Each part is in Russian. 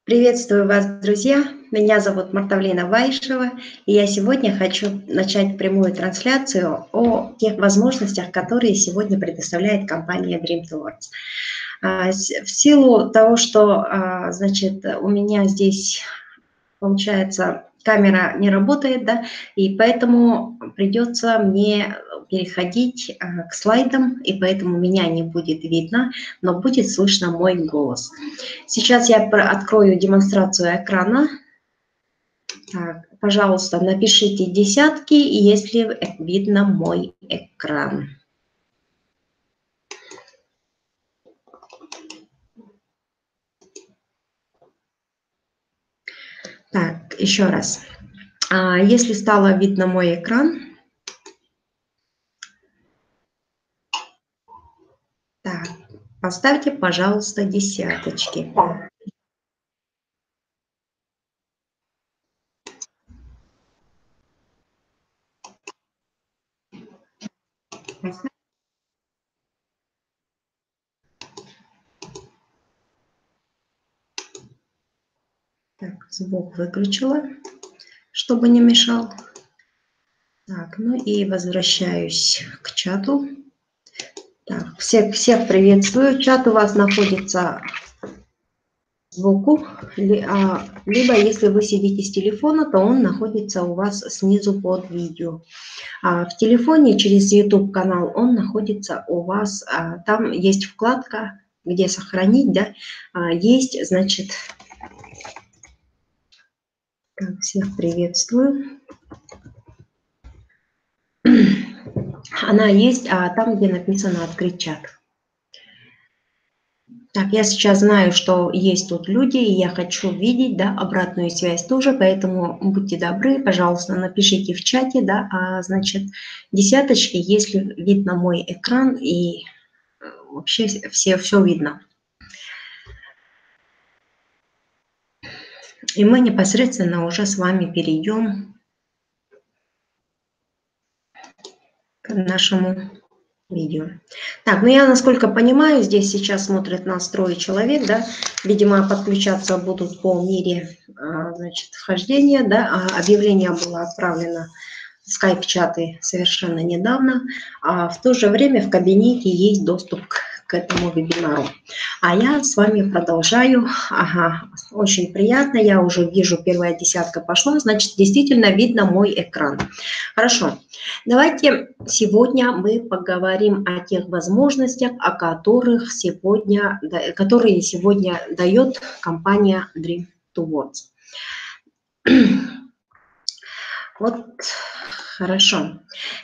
Приветствую вас, друзья! Меня зовут Мартавлина Вайшева, и я сегодня хочу начать прямую трансляцию о тех возможностях, которые сегодня предоставляет компания Dream Towards. В силу того, что, значит, у меня здесь, получается, камера не работает, да, и поэтому придется мне переходить к слайдам, и поэтому меня не будет видно, но будет слышно мой голос. Сейчас я открою демонстрацию экрана. Так, пожалуйста, напишите десятки, если видно мой экран. Так, еще раз. Если стало видно мой экран, так, поставьте, пожалуйста, десяточки. Так, звук выключила, чтобы не мешал. Так, ну и возвращаюсь к чату. Так, всех приветствую. Чат у вас находится сбоку, либо если вы сидите с телефона, то он находится у вас снизу под видео. В телефоне через YouTube канал он находится у вас, там есть вкладка, где сохранить, да, есть, значит, так, всех приветствую. Она есть, там, где написано «Открыть чат». Так, я сейчас знаю, что есть тут люди, и я хочу видеть, да, обратную связь тоже, поэтому будьте добры, пожалуйста, напишите в чате, да, значит, десяточки, если видно мой экран и вообще все видно. И мы непосредственно уже с вами перейдем к нашему видео. Так, ну я, насколько понимаю, здесь сейчас смотрит нас 3 человек, да, видимо, подключаться будут по мере, значит, вхождения, да, объявление было отправлено в скайп-чаты совершенно недавно, в то же время в кабинете есть доступ к этому вебинару. А я с вами продолжаю. Ага, очень приятно, я уже вижу, первая десятка пошла, значит, действительно видно мой экран. Хорошо. Давайте сегодня мы поговорим о тех возможностях, которые сегодня дает компания Dream Towards. Вот, хорошо.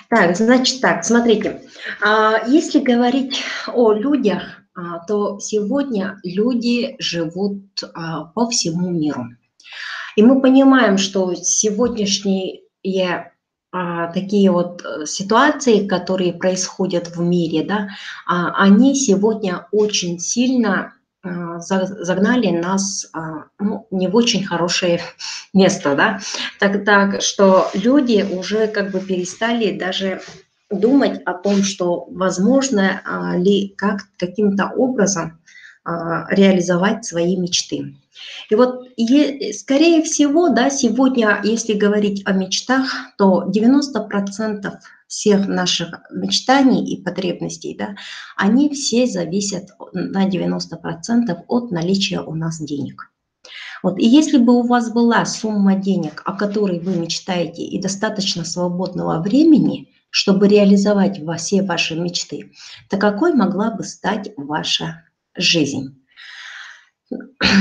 Так, значит так, смотрите, если говорить о людях, то сегодня люди живут по всему миру. И мы понимаем, что сегодняшние такие вот ситуации, которые происходят в мире, да, они сегодня очень сильно загнали нас не в очень хорошее место, да, так что люди уже как бы перестали даже думать о том, что возможно ли каким-то образом реализовать свои мечты. И вот, скорее всего, да, сегодня, если говорить о мечтах, то 90% всех наших мечтаний и потребностей, да, они все зависят на 90% от наличия у нас денег. Вот, и если бы у вас была сумма денег, о которой вы мечтаете, и достаточно свободного времени, чтобы реализовать все ваши мечты, то какой могла бы стать ваша жизнь?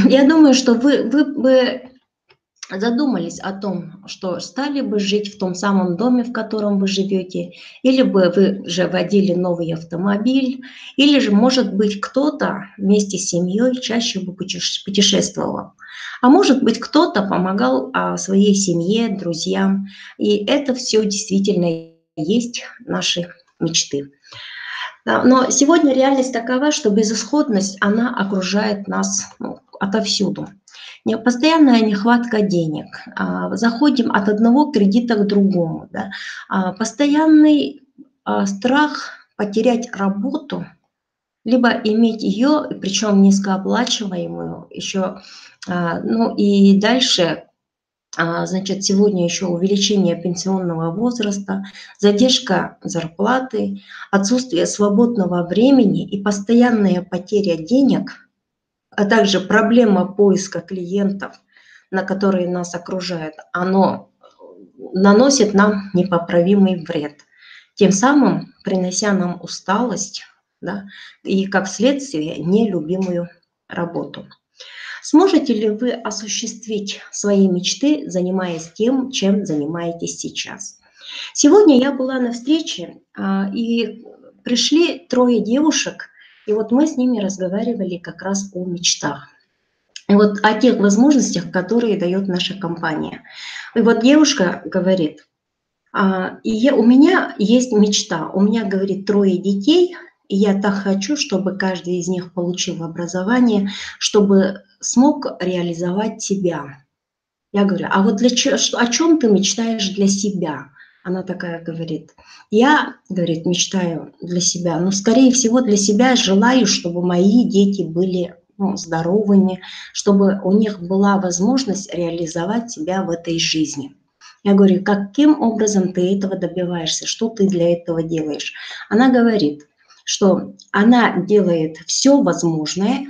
Я думаю, что вы бы задумались о том, что стали бы жить в том самом доме, в котором вы живете, или бы вы же водили новый автомобиль, или же, может быть, кто-то вместе с семьей чаще бы путешествовал. А может быть, кто-то помогал своей семье, друзьям. И это все действительно есть наши мечты. Но сегодня реальность такова, что безысходность, она окружает нас отовсюду. Постоянная нехватка денег. Заходим от одного кредита к другому. Да? Постоянный страх потерять работу либо иметь ее, причем низкооплачиваемую, еще, ну и дальше, значит, сегодня еще увеличение пенсионного возраста, задержка зарплаты, отсутствие свободного времени и постоянная потеря денег, а также проблема поиска клиентов, на которые нас окружают, оно наносит нам непоправимый вред, тем самым принося нам усталость, да, и, как следствие, нелюбимую работу. Сможете ли вы осуществить свои мечты, занимаясь тем, чем занимаетесь сейчас? Сегодня я была на встрече, и пришли трое девушек, и вот мы с ними разговаривали как раз о мечтах. И вот о тех возможностях, которые дает наша компания. И вот девушка говорит, у меня есть мечта, у меня, говорит, трое детей, и я так хочу, чтобы каждый из них получил образование, чтобы смог реализовать себя. Я говорю, а вот о чем ты мечтаешь для себя? Она такая говорит, я, говорит, мечтаю для себя, но, скорее всего, для себя желаю, чтобы мои дети были, ну, здоровыми, чтобы у них была возможность реализовать себя в этой жизни. Я говорю, каким образом ты этого добиваешься, что ты для этого делаешь? Она говорит, что она делает все возможное,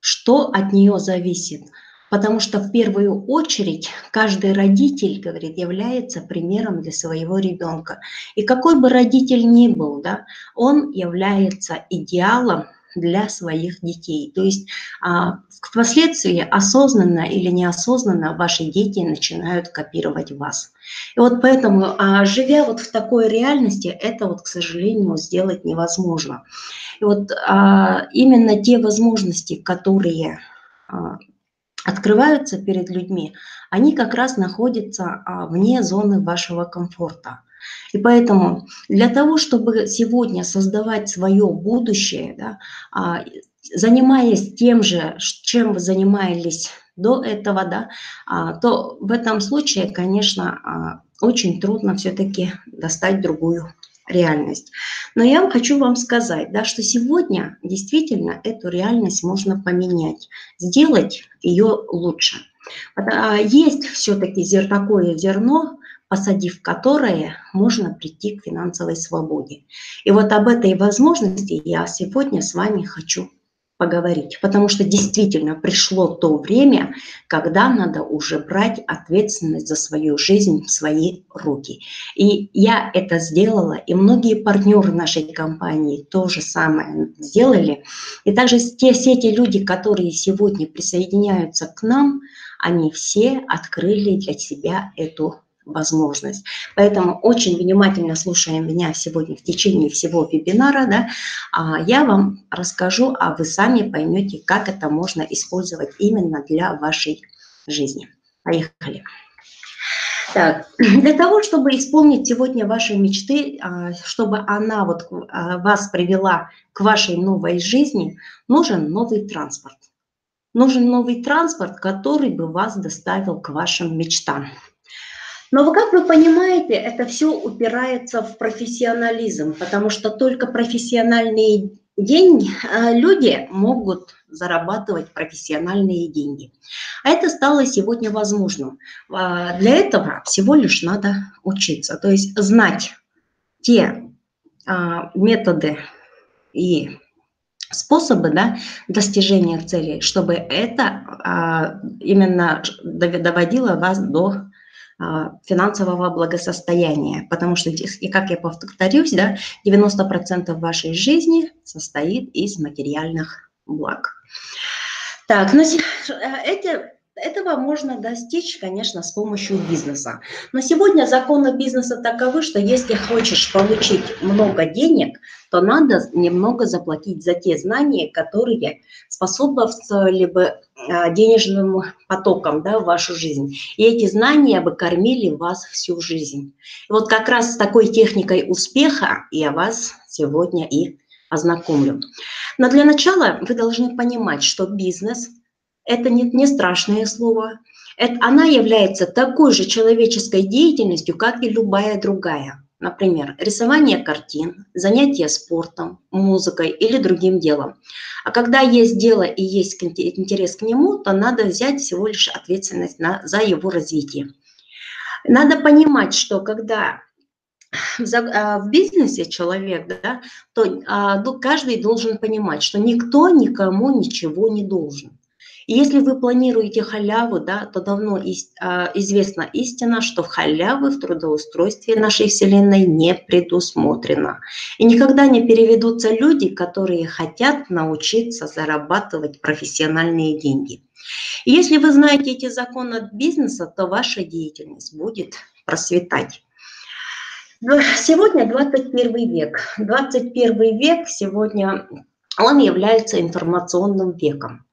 что от нее зависит. Потому что в первую очередь каждый родитель, говорит, является примером для своего ребенка. И какой бы родитель ни был, да, он является идеалом для своих детей. То есть впоследствии осознанно или неосознанно ваши дети начинают копировать вас. И вот поэтому, живя вот в такой реальности, это вот, к сожалению, сделать невозможно. И вот именно те возможности, которые открываются перед людьми, они как раз находятся вне зоны вашего комфорта. И поэтому для того, чтобы сегодня создавать свое будущее, да, занимаясь тем же, чем вы занимались до этого, да, то в этом случае, конечно, очень трудно все-таки достать другую реальность. Но я хочу вам сказать, да, что сегодня действительно эту реальность можно поменять, сделать ее лучше. Есть все-таки такое зерно, посадив которое, можно прийти к финансовой свободе. И вот об этой возможности я сегодня с вами хочу поговорить, потому что действительно пришло то время, когда надо уже брать ответственность за свою жизнь в свои руки. И я это сделала, и многие партнеры нашей компании то же самое сделали. И также все те люди, которые сегодня присоединяются к нам, они все открыли для себя эту возможность. Поэтому очень внимательно слушая меня сегодня в течение всего вебинара, да, я вам расскажу, а вы сами поймете, как это можно использовать именно для вашей жизни. Поехали. Так, для того, чтобы исполнить сегодня ваши мечты, чтобы она вот вас привела к вашей новой жизни, нужен новый транспорт. Нужен новый транспорт, который бы вас доставил к вашим мечтам. Но как вы понимаете, это все упирается в профессионализм, потому что только профессиональные люди могут зарабатывать профессиональные деньги. А это стало сегодня возможным. Для этого всего лишь надо учиться, то есть знать те методы и способы, да, достижения целей, чтобы это именно доводило вас до финансового благосостояния, потому что, и как я повторюсь, да, 90% вашей жизни состоит из материальных благ. Так, но этого можно достичь, конечно, с помощью бизнеса. Но сегодня законы бизнеса таковы, что если хочешь получить много денег, то надо немного заплатить за те знания, которые способствовали бы денежным потокам, да, в вашу жизнь. И эти знания бы кормили вас всю жизнь. И вот как раз с такой техникой успеха я вас сегодня и ознакомлю. Но для начала вы должны понимать, что бизнес – это не страшное слово. Она является такой же человеческой деятельностью, как и любая другая. Например, рисование картин, занятие спортом, музыкой или другим делом. А когда есть дело и есть интерес к нему, то надо взять всего лишь ответственность за его развитие. Надо понимать, что когда в бизнесе человек, да, то ну, каждый должен понимать, что никто никому ничего не должен. И если вы планируете халяву, да, то давно известна истина, что халявы в трудоустройстве нашей Вселенной не предусмотрено. И никогда не переведутся люди, которые хотят научиться зарабатывать профессиональные деньги. И если вы знаете эти законы бизнеса, то ваша деятельность будет процветать. Сегодня 21 век. 21 век сегодня, он является информационным веком.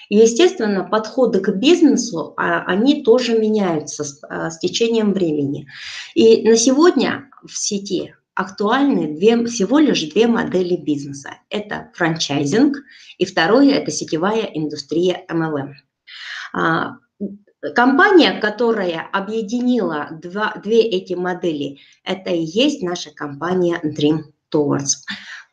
И, естественно, подходы к бизнесу, они тоже меняются с течением времени. И на сегодня в сети актуальны всего лишь две модели бизнеса. Это франчайзинг, и второе – это сетевая индустрия MLM. Компания, которая объединила две эти модели, это и есть наша компания Dream Towards,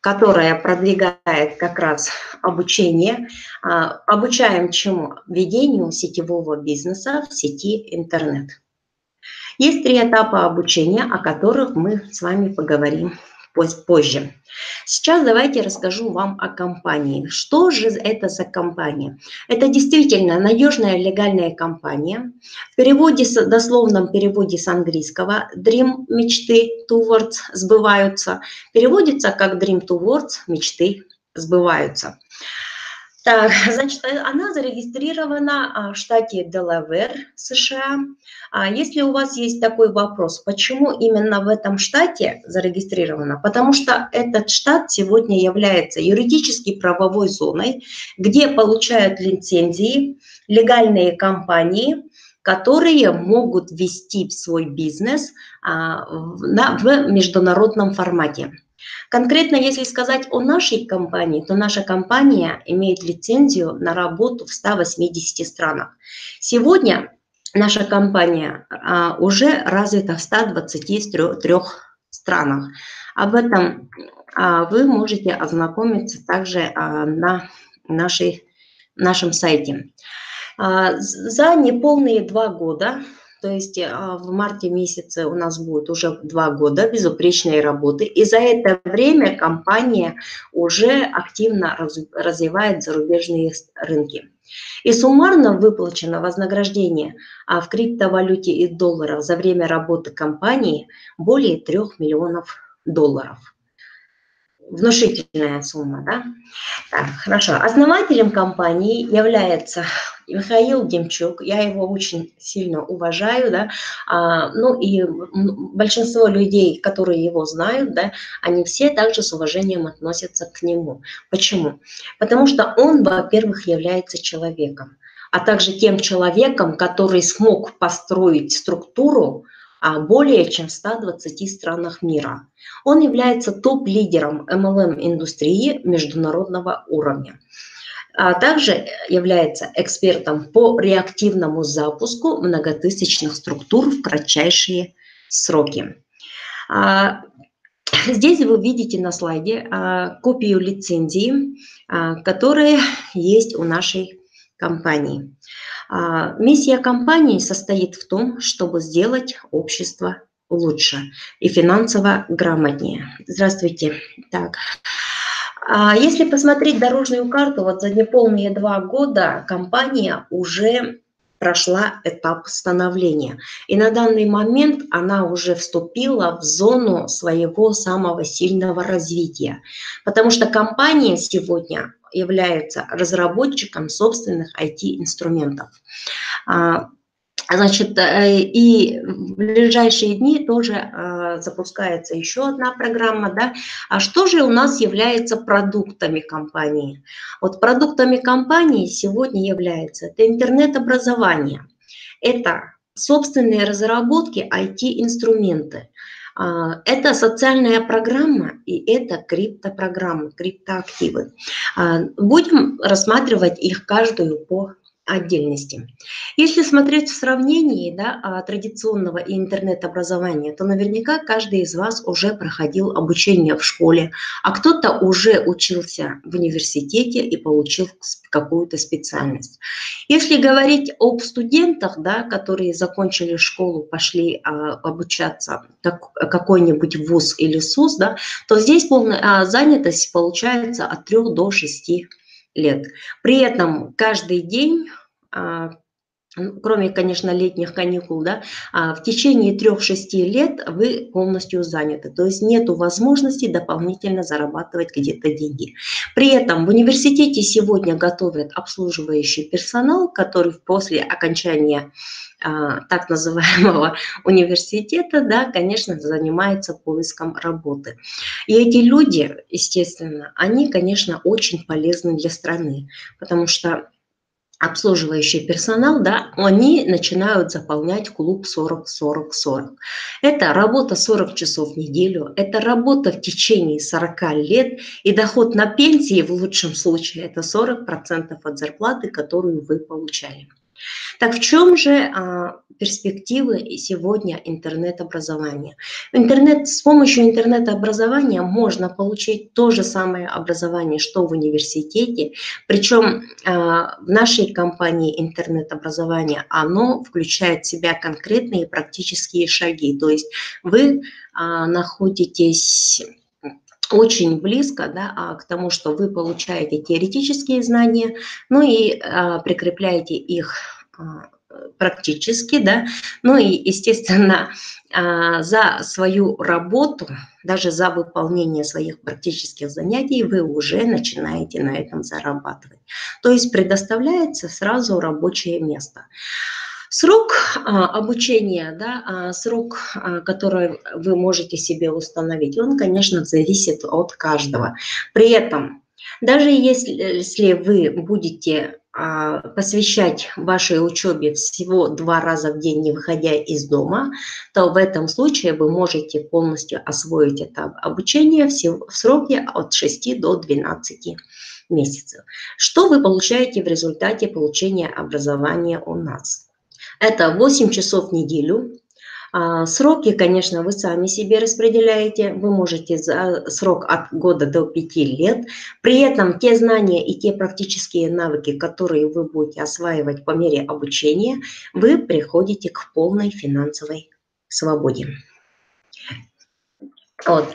которая продвигает как раз обучение. Обучаем чему? Ведению сетевого бизнеса в сети интернет. Есть 3 этапа обучения, о которых мы с вами поговорим позже. Сейчас давайте расскажу вам о компании. Что же это за компания? Это действительно надежная легальная компания. В переводе, дословном переводе с английского Dream – мечты, Towards – сбываются. Переводится как Dream Towards – мечты сбываются. Так, значит, она зарегистрирована в штате Делавэр, США. Если у вас есть такой вопрос, почему именно в этом штате зарегистрирована? Потому что этот штат сегодня является юридически правовой зоной, где получают лицензии легальные компании, которые могут вести свой бизнес в международном формате. Конкретно, если сказать о нашей компании, то наша компания имеет лицензию на работу в 180 странах. Сегодня наша компания уже развита в 123 странах. Об этом вы можете ознакомиться также на нашем сайте. За неполные 2 года, то есть в марте месяце у нас будет уже 2 года безупречной работы, и за это время компания уже активно развивает зарубежные рынки. И суммарно выплачено вознаграждение в криптовалюте и долларах за время работы компании более $3 миллионов. Внушительная сумма, да? Так, хорошо. Основателем компании является Михаил Демчук. Я его очень сильно уважаю, да. Ну и большинство людей, которые его знают, да, они все также с уважением относятся к нему. Почему? Потому что он, во-первых, является человеком, а также тем человеком, который смог построить структуру более чем в 120 странах мира. Он является топ-лидером MLM-индустрии международного уровня. Также является экспертом по реактивному запуску многотысячных структур в кратчайшие сроки. Здесь вы видите на слайде копию лицензии, которая есть у нашей компании. Миссия компании состоит в том, чтобы сделать общество лучше и финансово грамотнее. Здравствуйте. Так. Если посмотреть дорожную карту, вот за неполные 2 года компания уже прошла этап становления. И на данный момент она уже вступила в зону своего самого сильного развития. Потому что компания сегодня является разработчиком собственных IT-инструментов. Значит, и в ближайшие дни тоже запускается еще одна программа, да. А что же у нас является продуктами компании? Вот продуктами компании сегодня является это интернет-образование, это собственные разработки IT-инструменты, это социальная программа и это криптопрограммы, криптоактивы. Будем рассматривать их каждую по отдельности. Если смотреть в сравнении, да, традиционного и интернет-образования, то наверняка каждый из вас уже проходил обучение в школе, а кто-то уже учился в университете и получил какую-то специальность. Если говорить об студентах, да, которые закончили школу, пошли обучаться в какой-нибудь вуз или СУС, да, то здесь полная занятость получается от 3 до 6 лет. При этом каждый день, кроме, конечно, летних каникул, да, в течение 3-6 лет вы полностью заняты. То есть нет возможности дополнительно зарабатывать где-то деньги. При этом в университете сегодня готовят обслуживающий персонал, который после окончания так называемого университета, да, конечно, занимается поиском работы. И эти люди, естественно, они, конечно, очень полезны для страны, потому что обслуживающий персонал, да, они начинают заполнять клуб 40-40-40. Это работа 40 часов в неделю, это работа в течение 40 лет, и доход на пенсии в лучшем случае это 40% от зарплаты, которую вы получали. Так в чем же перспективы сегодня интернет-образования? С помощью интернет-образования можно получить то же самое образование, что в университете, причем в нашей компании интернет-образование, оно включает в себя конкретные практические шаги, то есть вы находитесь очень близко, да, к тому, что вы получаете теоретические знания, ну и прикрепляете их практически, да, ну и, естественно, за свою работу, даже за выполнение своих практических занятий вы уже начинаете на этом зарабатывать. То есть предоставляется сразу рабочее место. Срок обучения, да, срок, который вы можете себе установить, он, конечно, зависит от каждого. При этом, даже если вы будете посвящать вашей учебе всего 2 раза в день, не выходя из дома, то в этом случае вы можете полностью освоить это обучение в сроке от 6 до 12 месяцев. Что вы получаете в результате получения образования у нас? Это 8 часов в неделю. Сроки, конечно, вы сами себе распределяете. Вы можете за срок от года до 5 лет. При этом те знания и те практические навыки, которые вы будете осваивать по мере обучения, вы приходите к полной финансовой свободе. Вот.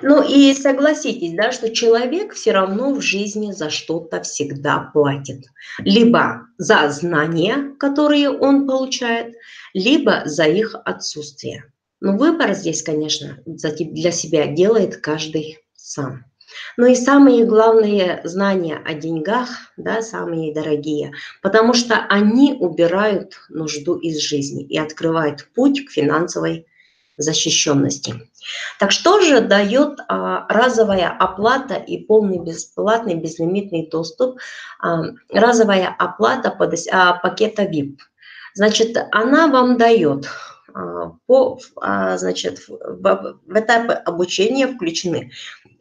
Ну и согласитесь, да, что человек все равно в жизни за что-то всегда платит. Либо за знания, которые он получает, либо за их отсутствие. Но выбор здесь, конечно, для себя делает каждый сам. Ну и самые главные знания о деньгах, да, самые дорогие, потому что они убирают нужду из жизни и открывают путь к финансовой защищенности. Так что же дает разовая оплата и полный бесплатный безлимитный доступ, разовая оплата пакета VIP? Значит, она вам дает значит, в этапе обучения включены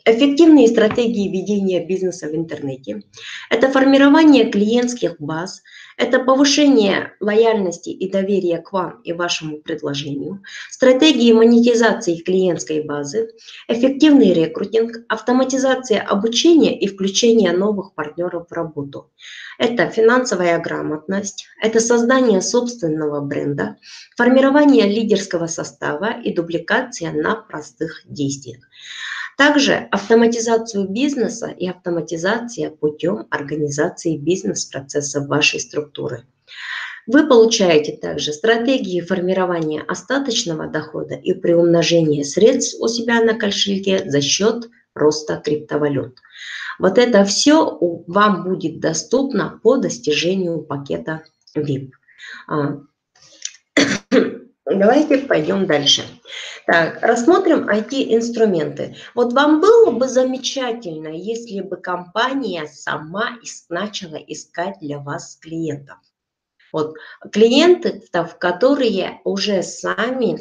эффективные стратегии ведения бизнеса в интернете, это формирование клиентских баз, это повышение лояльности и доверия к вам и вашему предложению, стратегии монетизации клиентской базы, эффективный рекрутинг, автоматизация обучения и включение новых партнеров в работу. Это финансовая грамотность, это создание собственного бренда, формирование лидерского состава и дубликация на простых действиях. Также автоматизацию бизнеса и автоматизация путем организации бизнес-процессов вашей структуры. Вы получаете также стратегии формирования остаточного дохода и приумножения средств у себя на кошельке за счет роста криптовалют. Вот это все вам будет доступно по достижению пакета VIP. Давайте пойдем дальше. Так, рассмотрим IT-инструменты. Вот вам было бы замечательно, если бы компания сама начала искать для вас клиентов. Вот клиентов, которые уже сами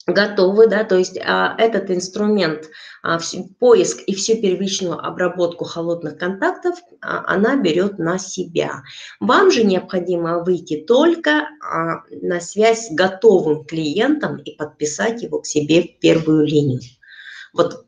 готовы, да, то есть этот инструмент, поиск и всю первичную обработку холодных контактов, она берет на себя. Вам же необходимо выйти только на связь с готовым клиентом и подписать его к себе в первую линию. Вот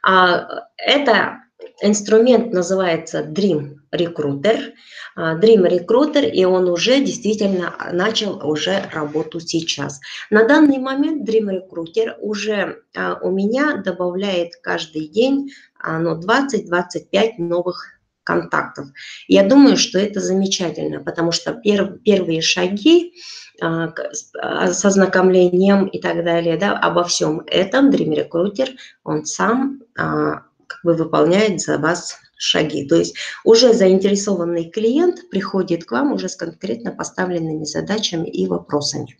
это инструмент называется Dream Recruiter. Dream Recruiter, и он уже действительно начал уже работу сейчас. На данный момент Dream Recruiter уже у меня добавляет каждый день 20-25 новых контактов. Я думаю, что это замечательно, потому что первые шаги с ознакомлением и так далее, да, обо всем этом Dream Recruiter, он сам как бы выполняет за вас шаги. То есть уже заинтересованный клиент приходит к вам уже с конкретно поставленными задачами и вопросами.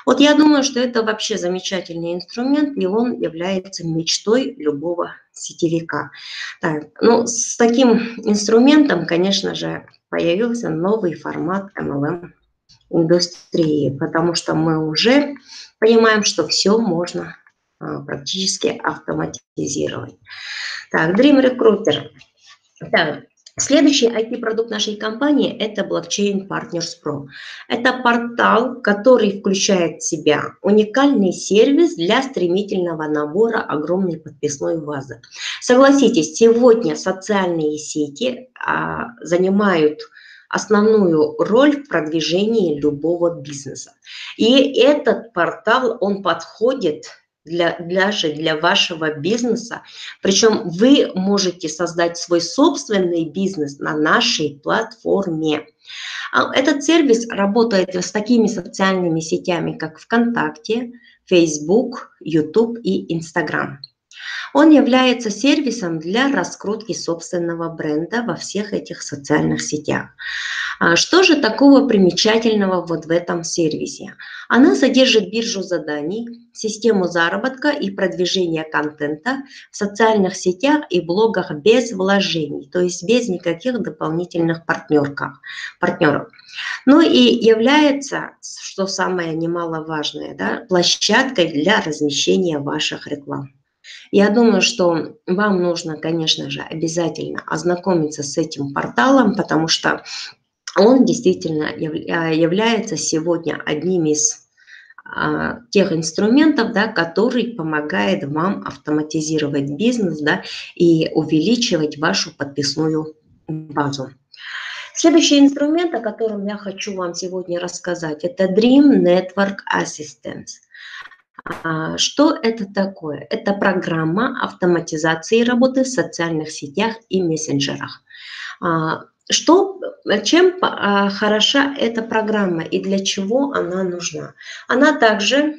Вот я думаю, что это вообще замечательный инструмент, и он является мечтой любого сетевика. Так, ну, с таким инструментом, конечно же, появился новый формат MLM индустрии, потому что мы уже понимаем, что все можно практически автоматизировать. Так, Dream Recruiter. Так, следующий IT-продукт нашей компании – это Blockchain Partners Pro. Это портал, который включает в себя уникальный сервис для стремительного набора огромной подписной базы. Согласитесь, сегодня социальные сети занимают основную роль в продвижении любого бизнеса. И этот портал, он подходит даже для вашего бизнеса. Причем вы можете создать свой собственный бизнес на нашей платформе. Этот сервис работает с такими социальными сетями, как ВКонтакте, Facebook, YouTube и Instagram. Он является сервисом для раскрутки собственного бренда во всех этих социальных сетях. Что же такого примечательного вот в этом сервисе? Она содержит биржу заданий, систему заработка и продвижения контента в социальных сетях и блогах без вложений, то есть без никаких дополнительных партнеров. Ну и является, что самое немаловажное, да, площадкой для размещения ваших реклам. Я думаю, что вам нужно, конечно же, обязательно ознакомиться с этим порталом, потому что он действительно является сегодня одним из тех инструментов, да, который помогает вам автоматизировать бизнес, да, и увеличивать вашу подписную базу. Следующий инструмент, о котором я хочу вам сегодня рассказать, это Dream Network Assistance. Что это такое? Это программа автоматизации работы в социальных сетях и мессенджерах. Чем хороша эта программа и для чего она нужна? Она также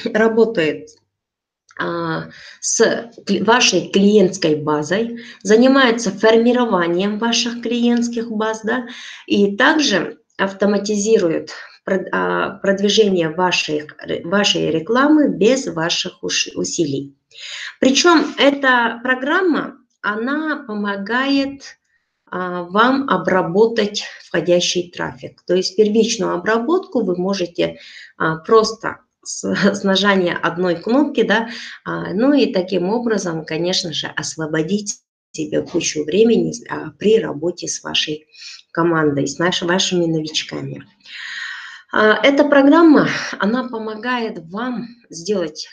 работает с вашей клиентской базой, занимается формированием ваших клиентских баз, да, и также автоматизирует продвижение вашей рекламы без ваших усилий. Причем эта программа, она помогает вам обработать входящий трафик. То есть первичную обработку вы можете просто с нажания одной кнопки, да, ну и таким образом, конечно же, освободить себе кучу времени при работе с вашей командой, с вашими новичками. Эта программа, она помогает вам сделать,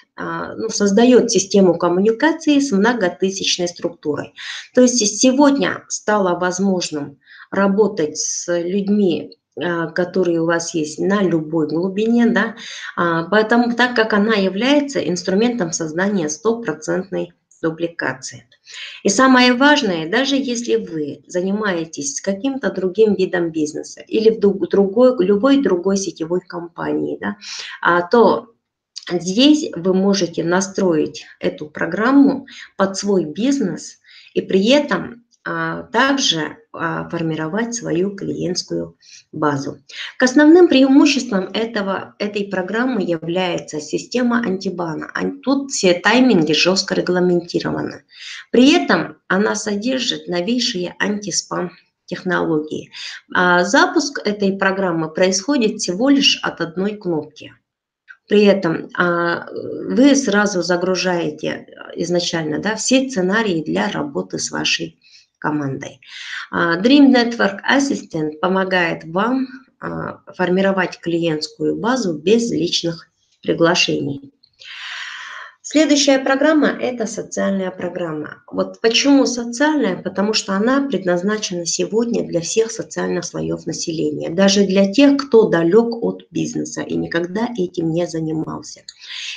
создает систему коммуникации с многотысячной структурой. То есть сегодня стало возможным работать с людьми, которые у вас есть на любой глубине, да, поэтому, так как она является инструментом создания стопроцентной дубликации. И самое важное, даже если вы занимаетесь каким-то другим видом бизнеса или в любой другой сетевой компании, да, то здесь вы можете настроить эту программу под свой бизнес и при этом также формировать свою клиентскую базу. К основным преимуществам этой программы является система антибана. Тут все тайминги жестко регламентированы. При этом она содержит новейшие антиспам технологии. Запуск этой программы происходит всего лишь от одной кнопки. При этом вы сразу загружаете изначально, да, все сценарии для работы с вашей командой. Dream Network Assistant помогает вам формировать клиентскую базу без личных приглашений. Следующая программа – это социальная программа. Вот почему социальная? Потому что она предназначена сегодня для всех социальных слоев населения, даже для тех, кто далек от бизнеса и никогда этим не занимался.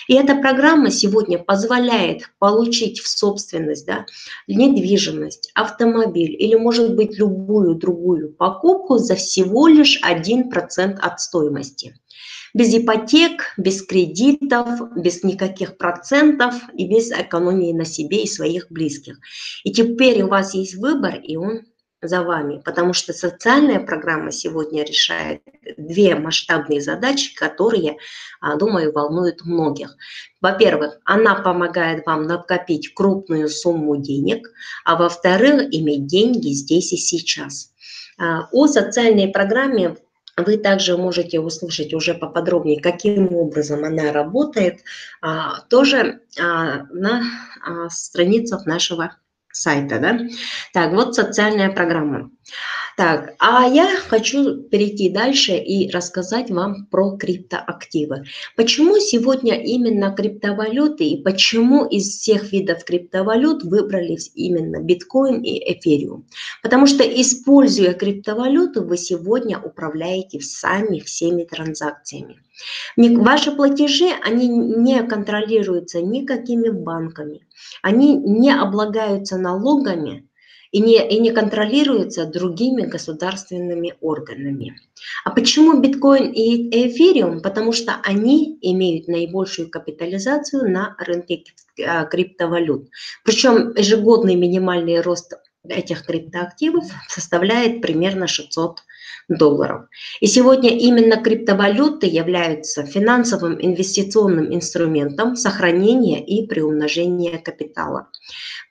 И эта программа сегодня позволяет получить в собственность, да, недвижимость, автомобиль или, может быть, любую другую покупку за всего лишь 1% от стоимости. Без ипотек, без кредитов, без никаких процентов и без экономии на себе и своих близких. И теперь у вас есть выбор, и он за вами, потому что социальная программа сегодня решает две масштабные задачи, которые, думаю, волнуют многих. Во-первых, она помогает вам накопить крупную сумму денег, а во-вторых, иметь деньги здесь и сейчас. О социальной программе вы также можете услышать уже поподробнее, каким образом она работает, тоже на страницах нашего сайта. Да? Так, вот социальная программа. Так, а я хочу перейти дальше и рассказать вам про криптоактивы. Почему сегодня именно криптовалюты и почему из всех видов криптовалют выбрались именно биткоин и эфириум? Потому что, используя криптовалюту, вы сегодня управляете сами всеми транзакциями. Ваши платежи, они не контролируются никакими банками, они не облагаются налогами, и не контролируется другими государственными органами. А почему биткоин и эфириум? Потому что они имеют наибольшую капитализацию на рынке криптовалют. Причем ежегодный минимальный рост этих криптоактивов составляет примерно $600. И сегодня именно криптовалюты являются финансовым инвестиционным инструментом сохранения и приумножения капитала.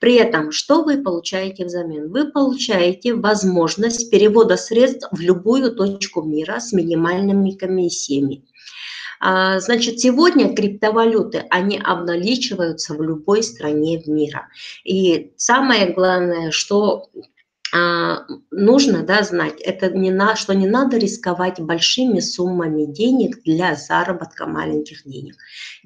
При этом, что вы получаете взамен? Вы получаете возможность перевода средств в любую точку мира с минимальными комиссиями. Значит, сегодня криптовалюты, они обналичиваются в любой стране мира. И самое главное, что нужно, да, знать, это что не надо рисковать большими суммами денег для заработка маленьких денег.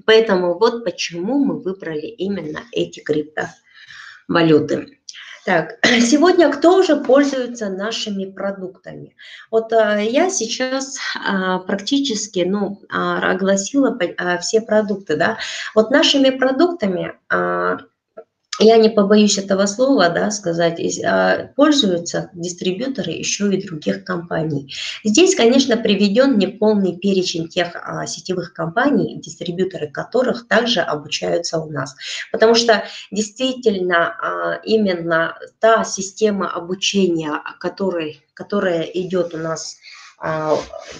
Поэтому вот почему мы выбрали именно эти криптовалюты. Так, сегодня кто уже пользуется нашими продуктами? Вот я сейчас практически, огласила все продукты, да. Вот нашими продуктами, я не побоюсь этого слова, да, сказать, пользуются дистрибьюторы еще и других компаний. Здесь, конечно, приведен неполный перечень тех сетевых компаний, дистрибьюторы которых также обучаются у нас. Потому что действительно именно та система обучения, которая идет у нас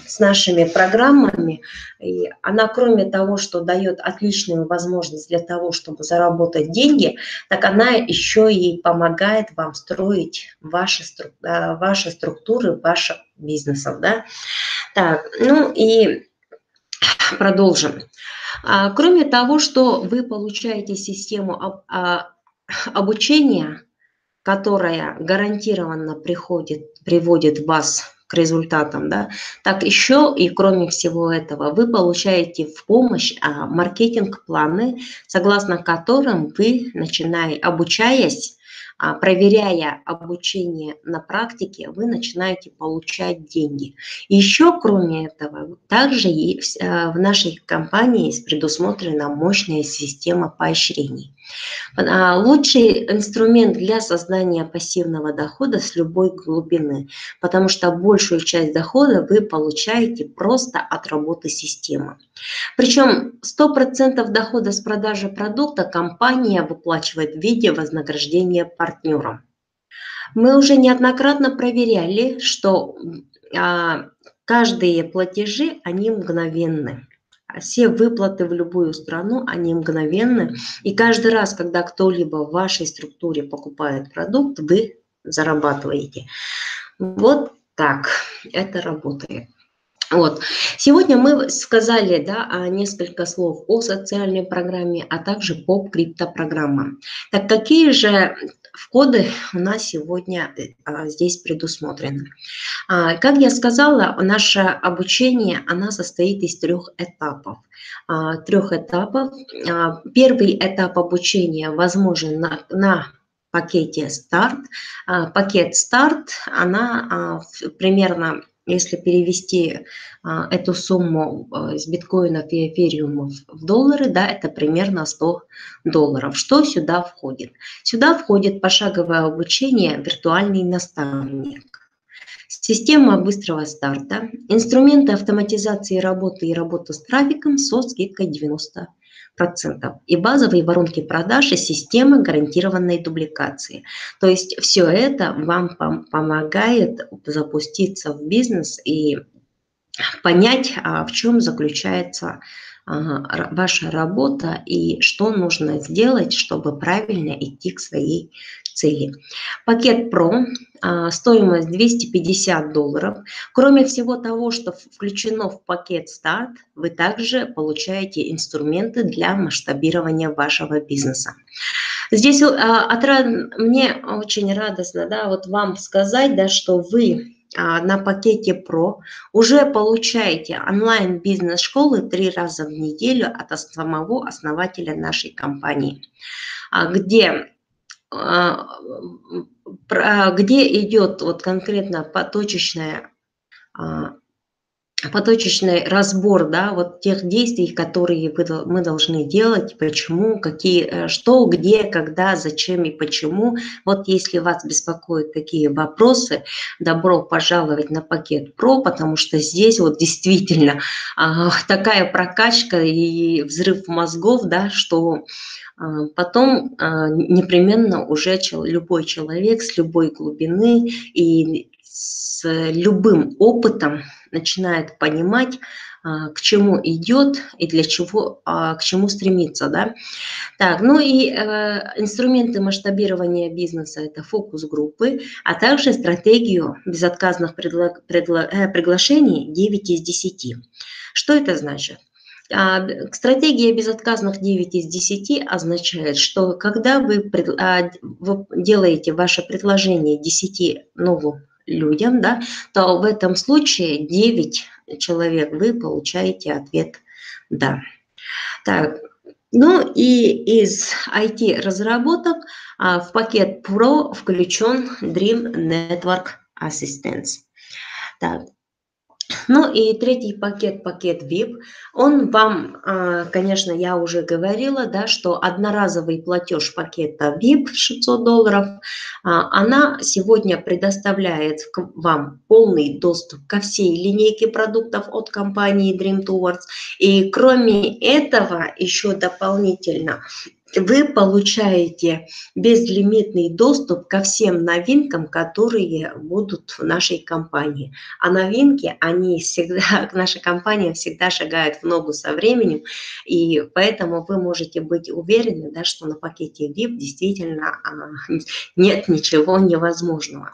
с нашими программами, и она, кроме того, что дает отличную возможность для того, чтобы заработать деньги, так она еще и помогает вам строить ваши структуры, ваших бизнесов. Да? Так, и продолжим. Кроме того, что вы получаете систему обучения, которая гарантированно приводит вас к результатам, да, так еще и кроме всего этого вы получаете в помощь маркетинг-планы, согласно которым вы, обучаясь, проверяя обучение на практике, вы начинаете получать деньги. И еще, кроме этого, также в нашей компании предусмотрена мощная система поощрений. Лучший инструмент для создания пассивного дохода с любой глубины, потому что большую часть дохода вы получаете просто от работы системы. Причем 100% дохода с продажи продукта компания выплачивает в виде вознаграждения партнерам. Мы уже неоднократно проверяли, что каждые платежи, они мгновенны. Все выплаты в любую страну, они мгновенны. И каждый раз, когда кто-либо в вашей структуре покупает продукт, вы зарабатываете. Вот так это работает. Вот. Сегодня мы сказали, да, несколько слов о социальной программе, а также по криптопрограммам. Так какие же входы у нас сегодня здесь предусмотрены? Как я сказала, наше обучение, оно состоит из трех этапов. Трех этапов. Первый этап обучения возможен на пакете старт. Пакет старт, она примерно, если перевести эту сумму с биткоинов и эфириумов в доллары, да, это примерно $100. Что сюда входит? Сюда входит пошаговое обучение «Виртуальный наставник», система быстрого старта, инструменты автоматизации работы и работа с трафиком со скидкой 90%. И базовые воронки продаж и система гарантированной дубликации. То есть все это вам помогает запуститься в бизнес и понять, в чем заключается ваша работа и что нужно сделать, чтобы правильно идти к своей цели. Пакет Pro, стоимость $250. Кроме всего того, что включено в пакет старт, вы также получаете инструменты для масштабирования вашего бизнеса. Здесь мне очень радостно, да, вот вам сказать, да, что вы на пакете Pro уже получаете онлайн-бизнес-школы 3 раза в неделю от самого основателя нашей компании, где идет вот конкретно поточечный разбор, да, вот тех действий, которые мы должны делать, почему, какие, что, где, когда, зачем и почему. Вот если вас беспокоят такие вопросы, добро пожаловать на пакет Pro, потому что здесь вот действительно такая прокачка и взрыв мозгов, да, что потом непременно уже любой человек с любой глубины и с любым опытом начинает понимать, к чему идет и для чего, к чему стремится, да. Так, ну и инструменты масштабирования бизнеса – это фокус-группы, а также стратегию безотказных приглашений 9 из 10. Что это значит? Стратегия безотказных 9 из 10 означает, что когда вы делаете ваше предложение 10 новым людям, да, то в этом случае 9 человек вы получаете ответ «да». Так, ну и из IT-разработок в пакет Pro включен Dream Network Assistance. Так. Ну и третий пакет, пакет VIP, он вам, конечно, я уже говорила, да, что одноразовый платеж пакета VIP $600, она сегодня предоставляет вам полный доступ ко всей линейке продуктов от компании Dream Towards. И кроме этого, еще дополнительно вы получаете безлимитный доступ ко всем новинкам, которые будут в нашей компании. А новинки, они всегда, наша компания всегда шагает в ногу со временем, и поэтому вы можете быть уверены, да, что на пакете VIP действительно нет ничего невозможного.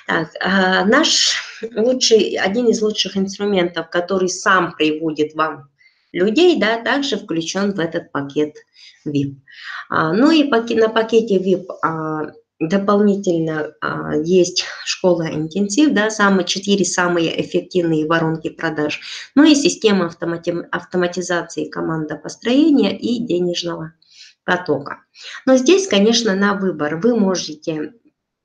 Так, один из лучших инструментов, который сам приводит вам людей, да, также включен в этот пакет VIP. Ну и на пакете VIP дополнительно есть школа интенсив, да, 4 самые эффективные воронки продаж, ну и система автоматизации командопостроения и денежного потока. Но здесь, конечно, на выбор. Вы можете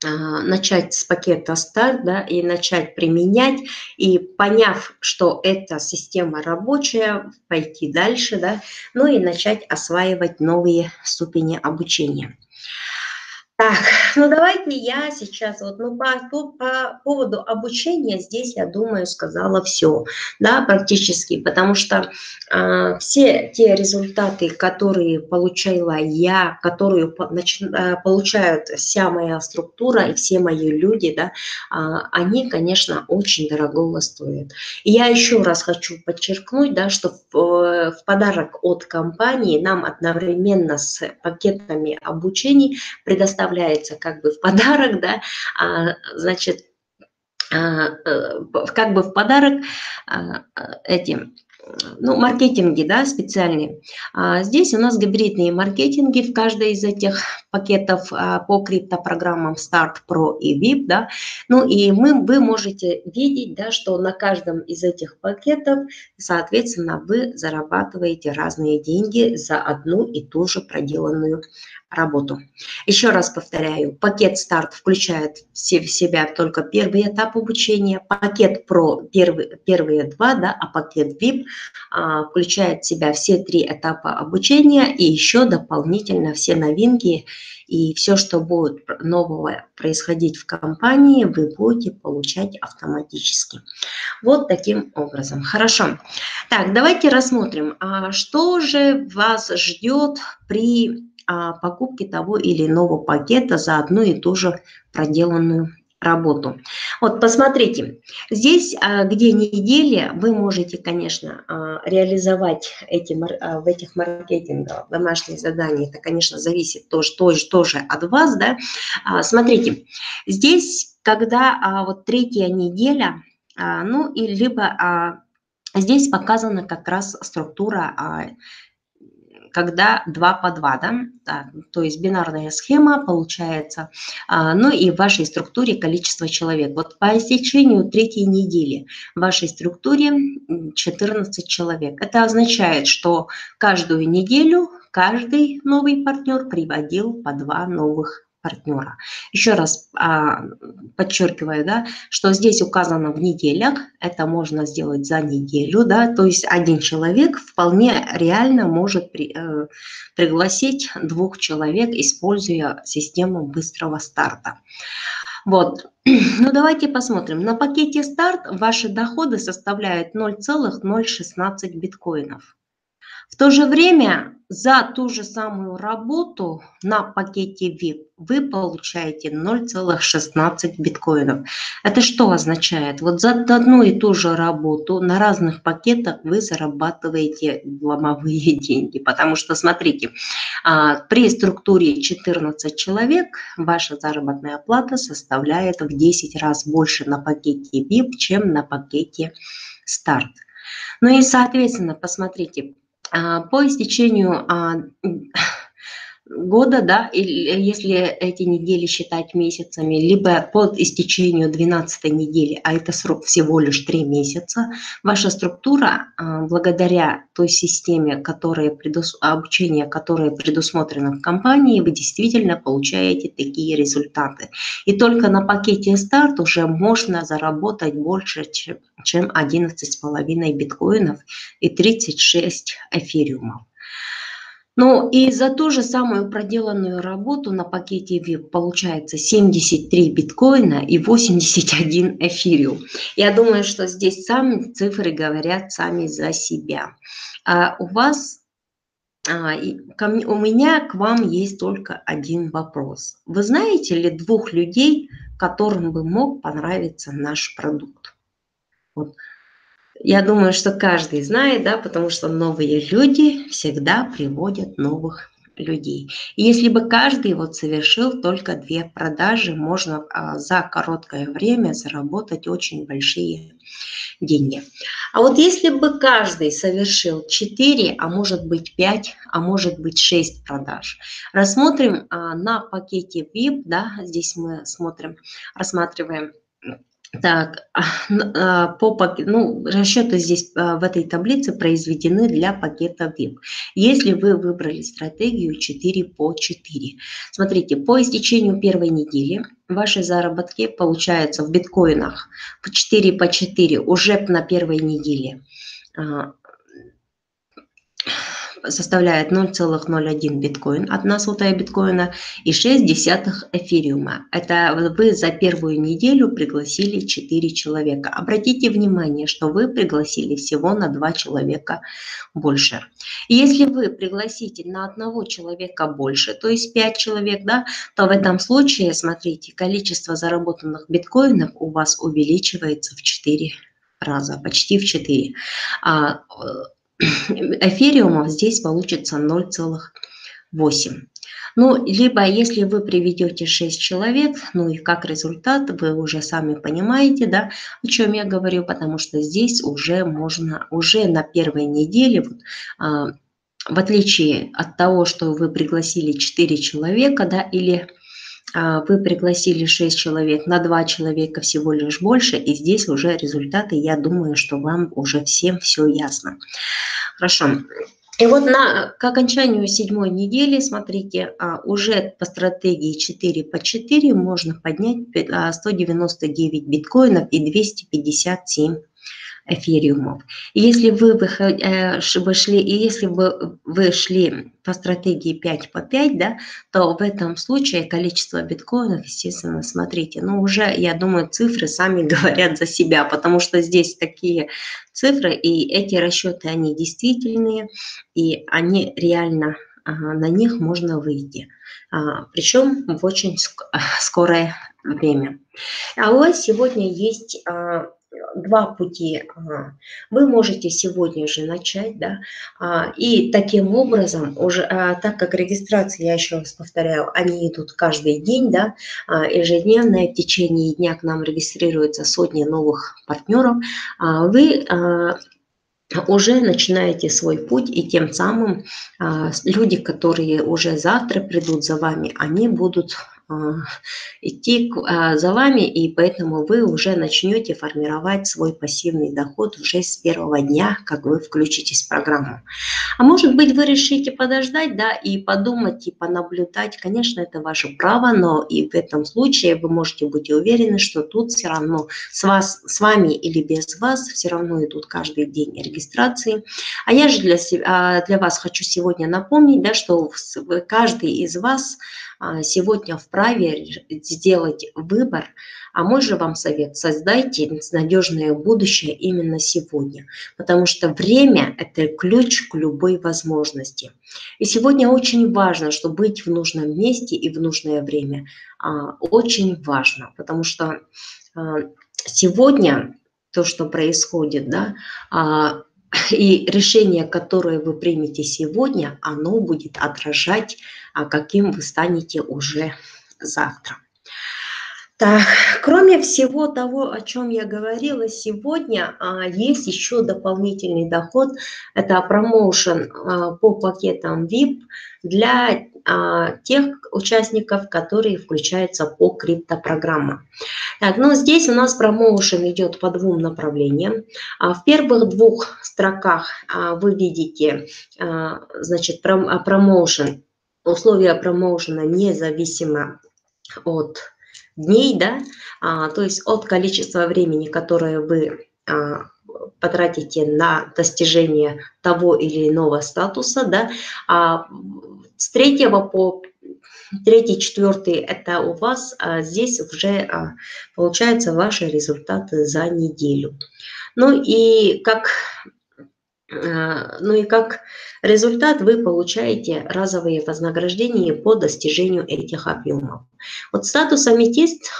начать с пакета старт, да, и начать применять, и поняв, что эта система рабочая, пойти дальше, да, ну и начать осваивать новые ступени обучения. Так, ну давайте я сейчас вот, по поводу обучения здесь, я думаю, сказала все, да, практически, потому что все те результаты, которые получала я, которые получают вся моя структура и все мои люди, да, они, конечно, очень дорогого стоят. И я еще раз хочу подчеркнуть, да, что в подарок от компании нам одновременно с пакетами обучений предоставляется как бы в подарок, да, значит, как бы в подарок эти, ну, маркетинги, да, специальные. Здесь у нас гибридные маркетинги в каждой из этих пакетов по криптопрограммам Start, Pro и VIP, да. Ну и вы можете видеть, да, что на каждом из этих пакетов, соответственно, вы зарабатываете разные деньги за одну и ту же проделанную работу. Еще раз повторяю, пакет старт включает в себя только первый этап обучения, пакет про первые два, да, а пакет VIP включает в себя все три этапа обучения и еще дополнительно все новинки и все, что будет нового происходить в компании, вы будете получать автоматически. Вот таким образом. Хорошо. Так, давайте рассмотрим, что же вас ждет при покупки того или иного пакета за одну и ту же проделанную работу. Вот посмотрите, здесь, где недели, вы можете, конечно, реализовать в этих маркетингах домашние задания. Это, конечно, зависит тоже от вас, да. Смотрите, здесь, когда вот третья неделя, ну и либо здесь показана как раз структура, когда 2 по 2, да, то есть бинарная схема получается, ну и в вашей структуре количество человек. Вот по истечению третьей недели в вашей структуре 14 человек. Это означает, что каждую неделю каждый новый партнер приводил по 2 новых партнера. Еще раз подчеркиваю, да, что здесь указано в неделях, это можно сделать за неделю, да, то есть один человек вполне реально может пригласить 2 человек, используя систему быстрого старта. Вот, ну давайте посмотрим. На пакете старт ваши доходы составляют 0,016 биткоинов. В то же время за ту же самую работу на пакете VIP вы получаете 0,16 биткоинов. Это что означает? Вот за одну и ту же работу на разных пакетах вы зарабатываете ломовые деньги. Потому что, смотрите, при структуре 14 человек ваша заработная плата составляет в 10 раз больше на пакете VIP, чем на пакете старт. Ну и, соответственно, посмотрите, по истечению года, да, или если эти недели считать месяцами, либо по истечению 12 недели, а это срок всего лишь 3 месяца, ваша структура, благодаря той системе, обучения, которое предусмотрено в компании, вы действительно получаете такие результаты. И только на пакете старт уже можно заработать больше, чем 11,5 биткоинов и 36 эфириумов. Ну и за ту же самую проделанную работу на пакете VIP получается 73 биткоина и 81 эфириум. Я думаю, что здесь цифры говорят сами за себя. У меня к вам есть только один вопрос. Вы знаете ли 2 людей, которым бы мог понравиться наш продукт? Вот. Я думаю, что каждый знает, да, потому что новые люди всегда приводят новых людей. И если бы каждый вот совершил только 2 продажи, можно за короткое время заработать очень большие деньги. А вот если бы каждый совершил 4, а может быть 5, а может быть 6 продаж, рассмотрим на пакете VIP, да, здесь мы рассматриваем. Так, расчеты здесь в этой таблице произведены для пакета VIP. Если вы выбрали стратегию 4 по 4. Смотрите, по истечению первой недели ваши заработки получаются в биткоинах по 4 по 4 уже на первой неделе составляет 0,01 биткоин, 1 сотая биткоина и 0,6 эфириума. Это вы за первую неделю пригласили 4 человека. Обратите внимание, что вы пригласили всего на 2 человека больше. И если вы пригласите на 1 человека больше, то есть 5 человек, да, то в этом случае, смотрите, количество заработанных биткоинов у вас увеличивается в 4 раза, почти в 4. Эфириумов здесь получится 0,8. Ну, либо если вы приведете 6 человек, ну и как результат, вы уже сами понимаете, да, о чем я говорю, потому что здесь уже можно, уже на первой неделе, вот, в отличие от того, что вы пригласили 4 человека, да, или вы пригласили 6 человек, на 2 человека всего лишь больше, и здесь уже результаты, я думаю, что вам уже всем все ясно. Хорошо. И вот к окончанию 7-й недели, смотрите, уже по стратегии 4 по 4 можно поднять 199 биткоинов и 257 эфириумов. И если вы шли, и если вы шли по стратегии 5 по 5, да, то в этом случае количество биткоинов, естественно, смотрите, ну уже, я думаю, цифры сами говорят за себя, потому что здесь такие цифры, и эти расчеты, они действительные, и они реально, на них можно выйти, причем в очень скорое время. А у вас сегодня есть два пути. Вы можете сегодня же начать, да, и таким образом уже, так как регистрации, я еще раз повторяю, они идут каждый день, да, ежедневно, в течение дня к нам регистрируются сотни новых партнеров, вы уже начинаете свой путь, и тем самым люди, которые уже завтра придут за вами, они будут идти за вами, и поэтому вы уже начнете формировать свой пассивный доход уже с первого дня, как вы включитесь в программу. А может быть, вы решите подождать, да, и подумать, и понаблюдать. Конечно, это ваше право, но и в этом случае вы можете быть уверены, что тут все равно с вами или без вас все равно идут каждый день регистрации. А я же для вас хочу сегодня напомнить, да, что каждый из вас сегодня вправе сделать выбор, а мой же вам совет: создайте надежное будущее именно сегодня, потому что время – это ключ к любой возможности. И сегодня очень важно, что быть в нужном месте и в нужное время очень важно, потому что сегодня то, что происходит, да, и решение, которое вы примете сегодня, оно будет отражать, каким вы станете уже завтра. Так, кроме всего того, о чем я говорила сегодня, есть еще дополнительный доход. Это промоушен по пакетам VIP для тех участников, которые включаются по криптопрограммам. Так, ну здесь у нас промоушен идет по двум направлениям. В первых двух строках вы видите, значит, промоушен, условия промоушена независимо от дней, да, то есть от количества времени, которое вы потратите на достижение того или иного статуса, да, с 3 по 3-4 это у вас здесь уже получаются ваши результаты за неделю. Ну и как результат вы получаете разовые вознаграждения по достижению этих объемов. Вот статус аметист,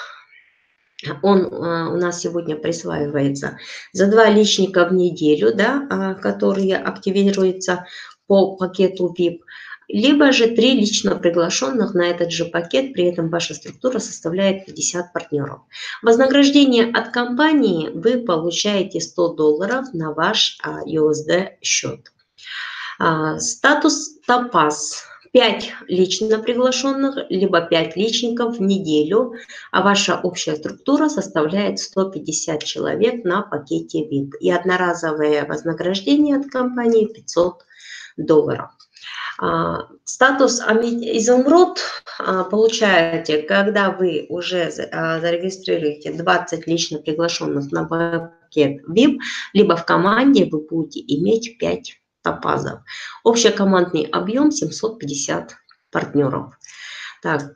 он у нас сегодня присваивается за 2 личника в неделю, да, которые активируются по пакету VIP, либо же 3 лично приглашенных на этот же пакет, при этом ваша структура составляет 50 партнеров. Вознаграждение от компании вы получаете $100 на ваш USD счет. Статус топаз. 5 лично приглашенных, либо 5 личников в неделю, а ваша общая структура составляет 150 человек на пакете VIP. И одноразовое вознаграждение от компании $500. Статус изумруд получаете, когда вы уже зарегистрируете 20 лично приглашенных на пакет VIP, либо в команде вы будете иметь 5 топазов. Общекомандный объем 750 партнеров. Так,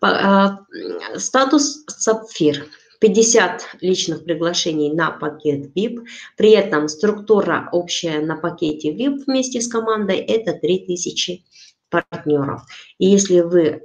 статус сапфир. 50 личных приглашений на пакет VIP. При этом структура общая на пакете VIP вместе с командой – это 3000 партнеров. И если вы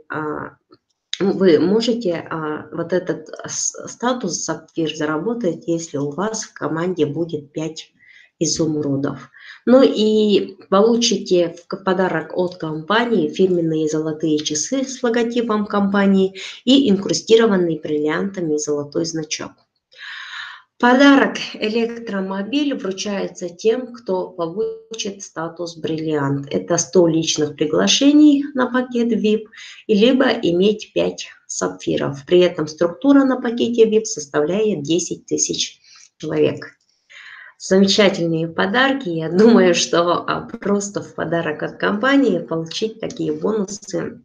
можете вот этот статус сапфир заработать, если у вас в команде будет 5 изумрудов. Ну и получите в подарок от компании фирменные золотые часы с логотипом компании и инкрустированный бриллиантами золотой значок. Подарок электромобиль вручается тем, кто получит статус бриллиант. Это 100 личных приглашений на пакет VIP, и либо иметь 5 сапфиров. При этом структура на пакете VIP составляет 10 тысяч человек. Замечательные подарки. Я думаю, что просто в подарок от компании получить такие бонусы,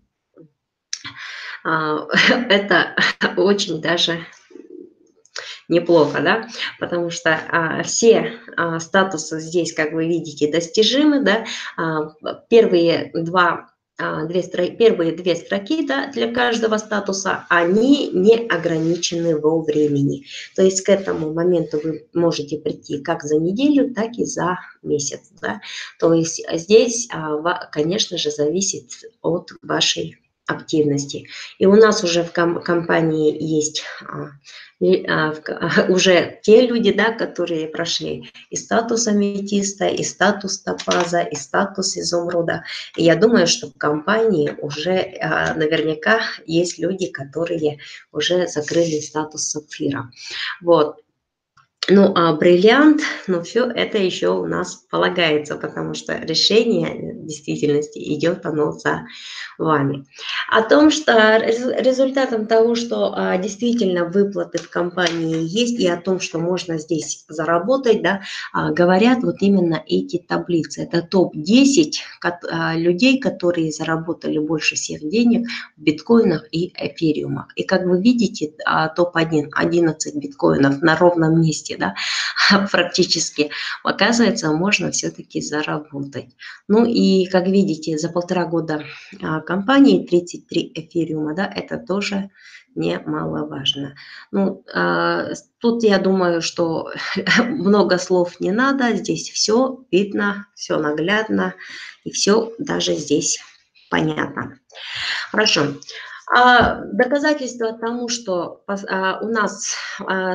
это очень даже неплохо, да, потому что все статусы здесь, как вы видите, достижимы, да, первые первые две строки, да, для каждого статуса, они не ограничены во времени. То есть к этому моменту вы можете прийти как за неделю, так и за месяц. Да. То есть здесь, конечно же, зависит от вашей активности. И у нас уже в компании есть уже те люди, да, которые прошли и статус аметиста, и статус топаза, и статус изумруда. И я думаю, что в компании уже наверняка есть люди, которые уже закрыли статус сапфира. Вот. Ну, а бриллиант, ну, все это еще у нас полагается, потому что решение в действительности идет оно за вами. О том, что результатом того, что действительно выплаты в компании есть, и о том, что можно здесь заработать, да, говорят вот именно эти таблицы. Это топ-10 людей, которые заработали больше всех денег в биткоинах и эфириумах. И как вы видите, топ-1, 11 биткоинов на ровном месте, да, практически, оказывается, можно все-таки заработать. Ну и, как видите, за 1,5 года компании 33 эфириума, да, это тоже немаловажно. Ну, тут я думаю, что много слов не надо, здесь все видно, все наглядно, и все даже здесь понятно. Хорошо. Доказательство тому, что у нас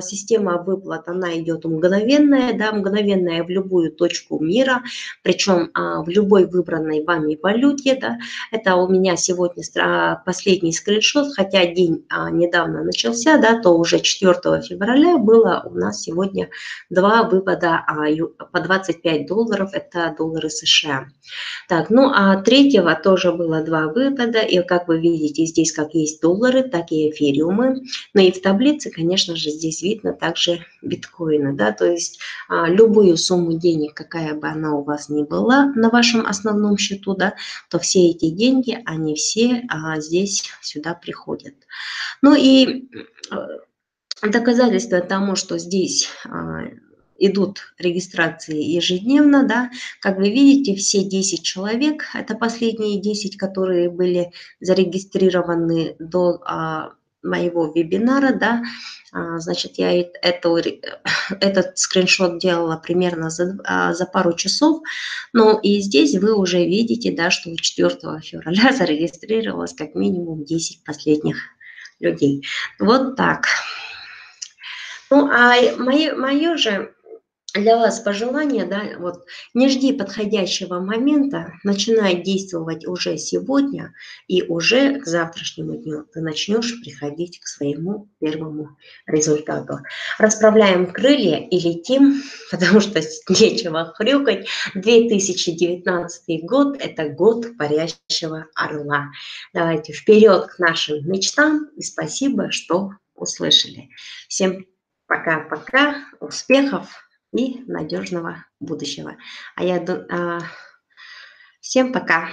система выплат, она идет мгновенная, да, мгновенная в любую точку мира, причем в любой выбранной вами валюте. Да. Это у меня сегодня последний скриншот, хотя день недавно начался, да, то уже 4 февраля было у нас сегодня 2 вывода по $25, это доллары США. Так, ну а третьего тоже было 2 выпада, и как вы видите, здесь как есть доллары, так и эфириумы. Ну и в таблице, конечно же, здесь видно также биткоины, да, то есть любую сумму денег, какая бы она у вас ни была на вашем основном счету, да, то все эти деньги, они все здесь сюда приходят. Ну и доказательство тому, что здесь идут регистрации ежедневно, да, как вы видите, все 10 человек, это последние 10, которые были зарегистрированы до моего вебинара, да, значит, я этот скриншот делала примерно за пару часов, ну и здесь вы уже видите, да, что 4 февраля зарегистрировалось как минимум 10 последних людей. Вот так. Ну, а мое же для вас пожелание, да, вот не жди подходящего момента, начинай действовать уже сегодня, и уже к завтрашнему дню ты начнешь приходить к своему первому результату. Расправляем крылья и летим, потому что нечего хрюкать. 2019 год – это год парящего орла. Давайте вперед к нашим мечтам, и спасибо, что услышали. Всем пока-пока, успехов и надежного будущего. Всем пока.